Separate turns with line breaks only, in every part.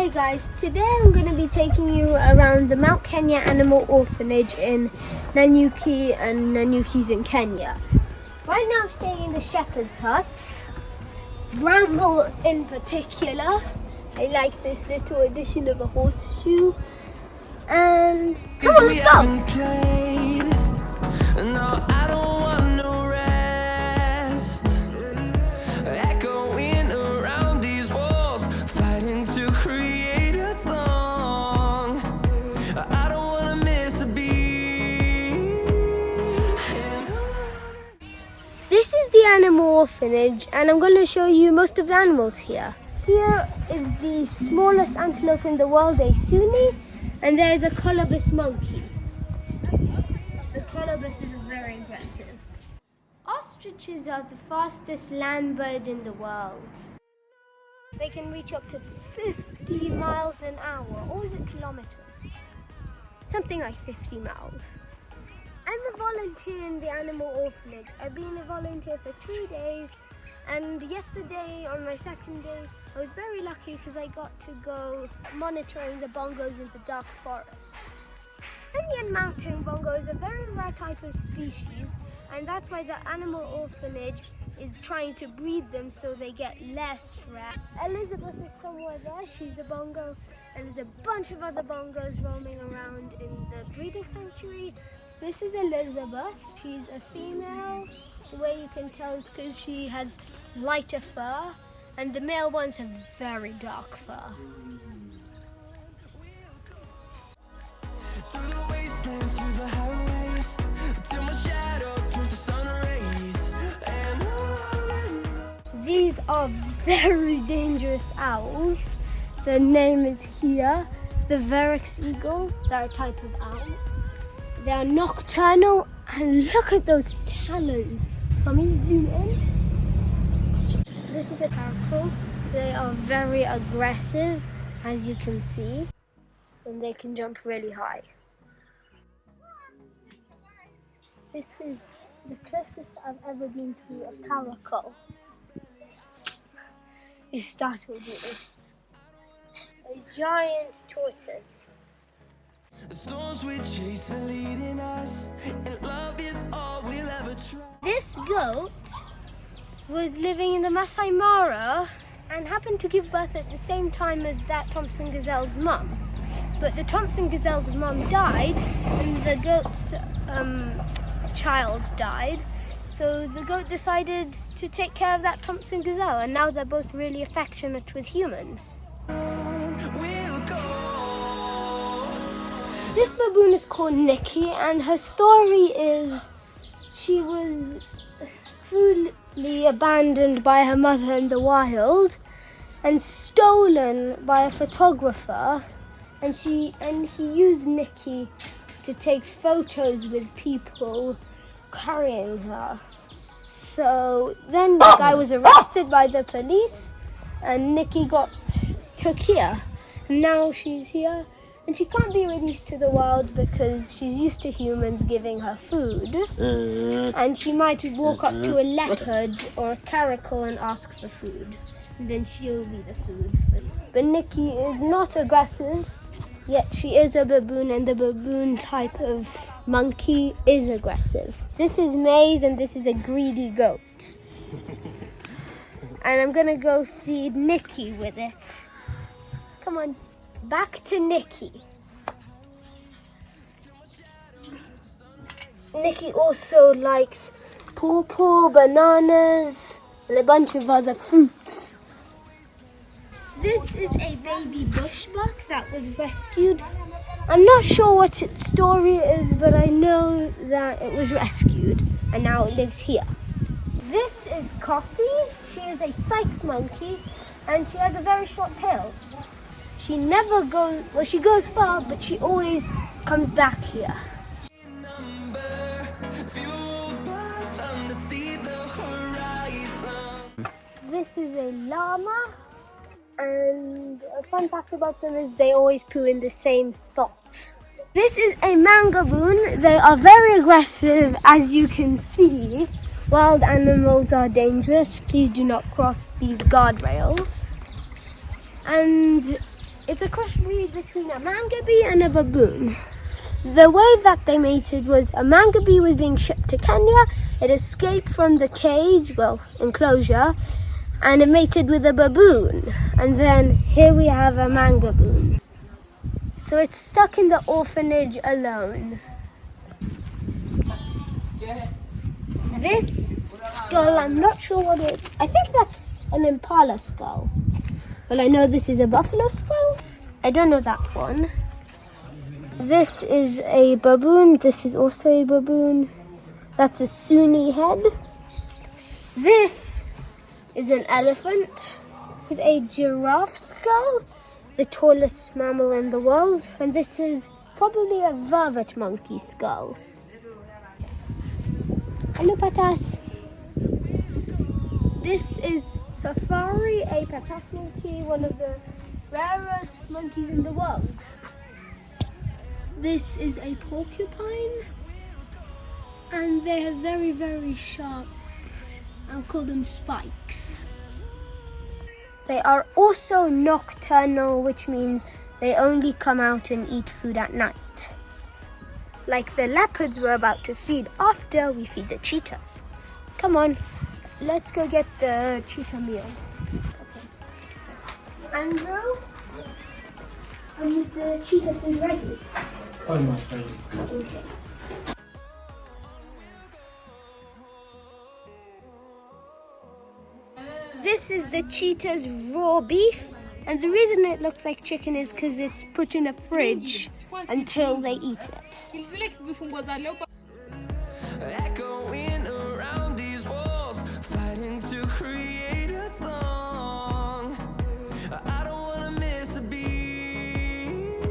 Hi guys, today I'm going to be taking you around the Mount Kenya Animal Orphanage in Nanyuki, and Nanyuki's in Kenya. Right now I'm staying in the shepherd's huts. Bramble in particular. I like this little addition of a horseshoe. And come on, let's go!
No, I don't want no rest. Echoing around these walls, fighting to create a song. I don't want to miss a beat.
This is the animal orphanage, and I'm going to show you most of the animals here. Here is the smallest antelope in the world, a Suni, and there's a Colobus monkey. The Colobus is very aggressive. Ostriches are the fastest land bird in the world. They can reach up to 50 miles an hour, or is it kilometers? Something like 50 miles. I'm a volunteer in the animal orphanage. I've been a volunteer for 2 days, and yesterday on my second day I was very lucky because I got to go monitoring the bongos in the dark forest. Indian mountain bongo is a very rare type of species, and that's why the animal orphanage is trying to breed them so they get less rare. Elizabeth is somewhere there, she's a bongo, and there's a bunch of other bongos roaming around in the breeding sanctuary. This is Elizabeth, she's a female. The way you can tell is because she has lighter fur, and the male ones have very dark fur.
Through the wastelands, through the highways, till my shadow turns to sun rays. And on.
These are very dangerous owls. The name is here, the Verex eagle. They're a type of owl. They are nocturnal, and look at those talons. Let me zoom in. This is a caracal. They are very aggressive, as you can see, and they can jump really high. This is the closest I've ever been to a caracal. It startled me. A giant tortoise.
The storms we chase are leading us, and love is all we'll ever try.
This goat was living in the Masai Mara and happened to give birth at the same time as that Thompson gazelle's mum. But the Thompson gazelle's mum died, and the goat's child died. So the goat decided to take care of that Thompson gazelle, and now they're both really affectionate with humans.
We'll go.
This baboon is called Nikki, and her story is she was cruelly abandoned by her mother in the wild and stolen by a photographer, and he used Nikki to take photos with people carrying her. So then the guy was arrested by the police, and Nikki got took here, and now she's here. And she can't be released to the wild because she's used to humans giving her food. And she might walk up to a leopard or a caracal and ask for food. And then she'll be the food. But Nikki is not aggressive, yet she is a baboon, and the baboon type of monkey is aggressive. This is Maize, and this is a greedy goat. And I'm gonna go feed Nikki with it. Come on. Back to Nikki. Nikki also likes pawpaw, bananas, and a bunch of other fruits. This is a baby bushbuck that was rescued. I'm not sure what its story is, but I know that it was rescued and now it lives here. This is Cossie. She is a Styx monkey, and she has a very short tail. She never goes, well, she goes far, but she always comes back here. This is a llama, and a fun fact about them is they always poo in the same spot. This is a mangaboon. They are very aggressive, as you can see. Wild animals are dangerous. Please do not cross these guardrails. And It's a crossbreed between a mangabey and a baboon. The way that they mated was a mangabey was being shipped to Kenya. It escaped from the cage, well, enclosure, and it mated with a baboon. And then here we have a mangaboon. So it's stuck in the orphanage alone. This skull, I'm not sure what it is. I think that's an impala skull. Well, I know this is a buffalo skull. I don't know that one. This is a baboon. This is also a baboon. That's a Sunni head. This is an elephant. This is a giraffe skull, the tallest mammal in the world. And this is probably a vervet monkey skull. Hello, Patas. This is Safari, a Patas monkey, one of the rarest monkeys in the world. This is a porcupine, and they have very, very sharp, I'll call them spikes. They are also nocturnal, which means they only come out and eat food at night. Like the leopards we're about to feed after we feed the cheetahs. Come on, let's go get the cheetah meal. Andrew, is the cheetah food ready?
Almost ready.
Okay. This is the cheetah's raw beef, and the reason it looks like chicken is because it's put in a fridge until they eat it.
Echoing around these walls, fighting to create a song. I don't wanna miss a beat.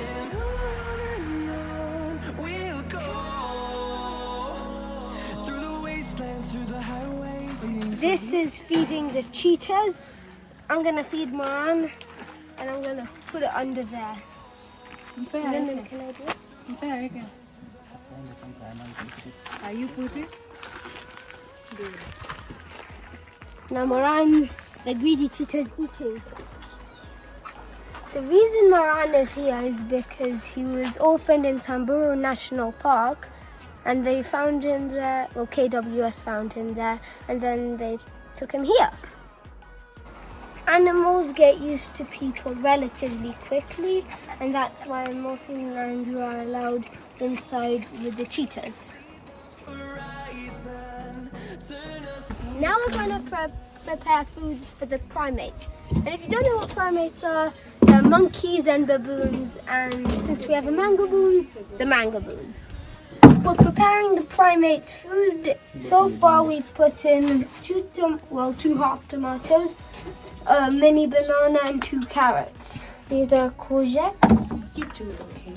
And on we'll go through the wastelands, through the highways.
This is feeding the cheetahs. I'm gonna feed Moran, and I'm gonna put it under there. Can I do it?
Are you putting?
Now Moran, the greedy cheetah, is eating. The reason Moran is here is because he was orphaned in Samburu National Park, and they found him there, well, KWS found him there, and then they took him here. Animals get used to people relatively quickly, and that's why Morphine and Andrew are allowed inside with the cheetahs. Now we're going to prepare foods for the primates. And if you don't know what primates are, they're monkeys and baboons, and since we have a mangaboon, the mangaboon. We're preparing the primates' food. So far we've put in two half tomatoes, a mini banana and 2 carrots. These are courgettes.
Okay.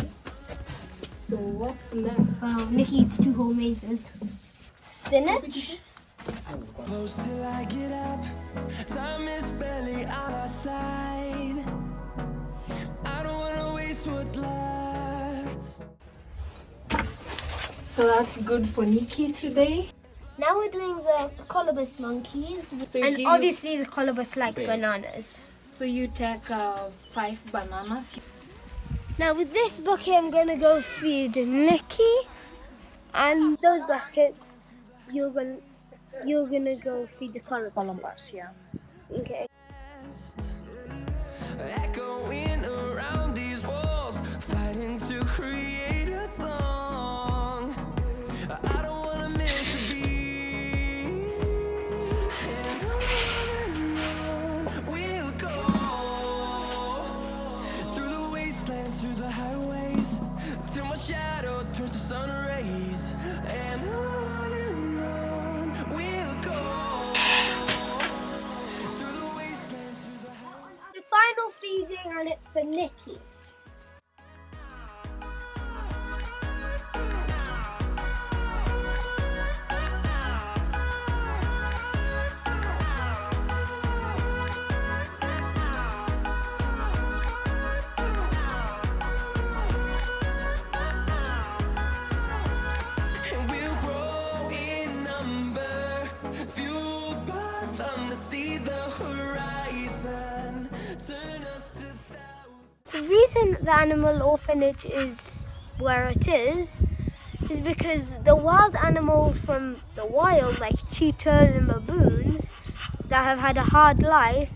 So what's left?
Well, Nikki eats 2 whole mazes. Spinach.
Close till I get up, time is barely on our side. I don't wanna waste what's left.
So that's good for Nikki today.
Now we're doing the colobus monkeys,
So you
and
give-
obviously the colobus like bananas.
So you take 5 bananas.
Now with this bucket I'm gonna go feed Nikki, and those buckets you're gonna go feed the colubuses.
Yeah.
Okay.
Echoing around these walls, fighting to create a song. I don't wanna miss a beat. And on we'll go through the wastelands, through the highways, till my shadow turns to sun rays. And on we'll go through the wastelands, through the highways.
The final feeding, and it's for Nikki.
And we'll grow in number, fueled by them to see the horizon, turn us to
reason the animal orphanage is where it is because the wild animals from the wild, like cheetahs and baboons, that have had a hard life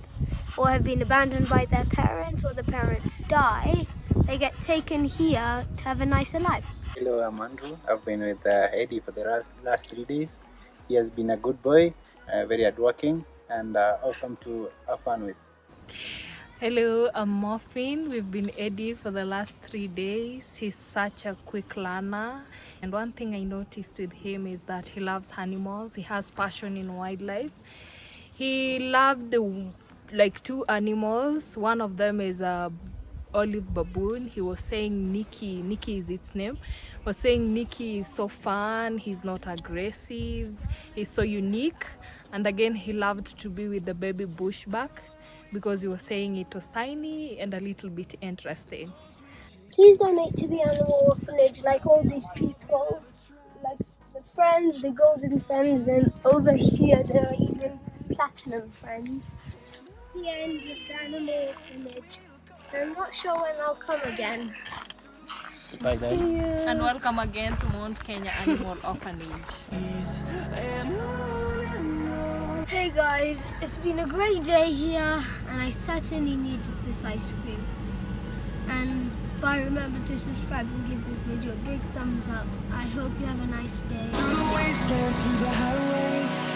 or have been abandoned by their parents or the parents die, they get taken here to have a nicer life.
Hello, I'm Andrew. I've been with Eddie for the last 3 days. He has been a good boy, very hardworking, and awesome to have fun with.
Hello, I'm Morphine. We've been Eddie for the last 3 days. He's such a quick learner. And one thing I noticed with him is that he loves animals. He has passion in wildlife. He loved like 2 animals. One of them is a olive baboon. He was saying Nikki is its name, was saying Nikki is so fun, he's not aggressive, he's so unique. And again, he loved to be with the baby bushback because he was saying it was tiny and a little bit interesting.
Please donate to the animal orphanage like all these people, like the friends, the golden friends, and over here there are even platinum friends. It's the end of the animal orphanage. I'm not sure when I'll come again.
Bye, guys.
See you.
And welcome again to Mount Kenya Animal Orphanage.
Hey guys, it's been a great day here and I certainly needed this ice cream. And remember to subscribe and give this video a big thumbs up. I hope you have a nice day.
Through the wastelands, through the highways.